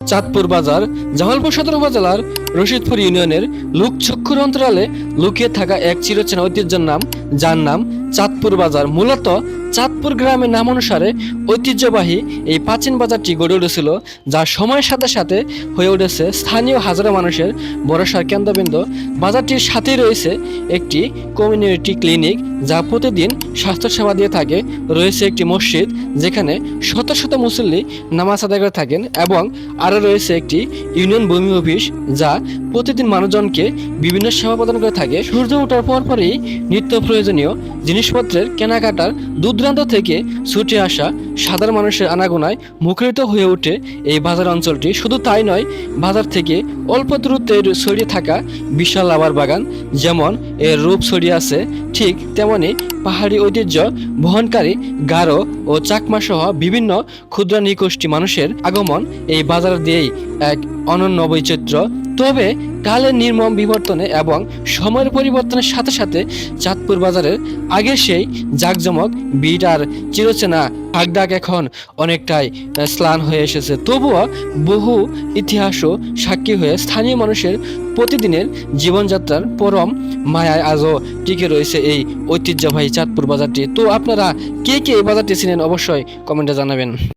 চাঁদপুর বাজার জামালপুর সদর উপজেলার রশিদপুর ইউনিয়নের লোকচক্ষুর অন্তরালে লুকিয়ে থাকা এক চিরচেনা ঐতিহ্যের নাম, যার নাম চাঁদপুর বাজার। মূলত চাঁদপুর গ্রামের নাম অনুসারে ঐতিহ্যবাহী এই প্রাচীন বাজারটি গড়ে উঠেছিল, যা সময়ের সাথে সাথে হয়ে উঠেছে স্থানীয় হাজারো মানুষের ভরসার কেন্দ্রবিন্দু। বাজারটির সাথেই রয়েছে একটি কমিউনিটি ক্লিনিক, যা প্রতিদিন স্বাস্থ্যসেবা দিয়ে থাকে। রয়েছে একটি মসজিদ, যেখানে শত শত মুসল্লি নামাজ আদায় করে থাকেন, এবং আরও রয়েছে একটি ইউনিয়ন ভূমি অফিস, যা প্রতিদিন মানুষজনকে বিভিন্ন সেবা প্রদান করে থাকে। সূর্য ওঠার পরপরই নিত্য প্রয়োজনীয় জিনিসপত্রের কেনাকাটার দূরদূরান্ত থেকে ছুটে আসা সাধারণ মানুষের আনাগোনায় মুখরিত হয়ে ওঠে এই বাজার অঞ্চলটি। শুধু তাই নয়, বাজার থেকে অল্প দূরত্বে ছড়িয়ে থাকা বিশাল রাবার বাগান যেমন এর রূপ ছড়িয়ে আছে, ঠিক তেমনি পাহাড়ি ঐতিহ্য বহনকারী গারো ও চাকমা সহ বিভিন্ন ক্ষুদ্র নৃগোষ্ঠী মানুষের আগমন এই বাজার দিয়েই এক অনন্য বৈচিত্র্য। তবে কালের নির্মম বিবর্তনে এবং সময়ের পরিবর্তনের সাথে সাথে চাঁদপুর বাজারের আগের সেই জাঁকজমক ভিড় আর চিরচেনা ডাক এখন অনেকটাই ম্লান হয়ে এসেছে। তবুও বহু ইতিহাসও সাক্ষী হয়ে স্থানীয় মানুষের প্রতিদিনের জীবনযাত্রার পরম মায়ায় আজও টিকে রয়েছে এই ঐতিহ্যবাহী চাঁদপুর বাজারটি। তো আপনারা কে কে এই বাজারটি চিনেন অবশ্যই কমেন্টে জানাবেন।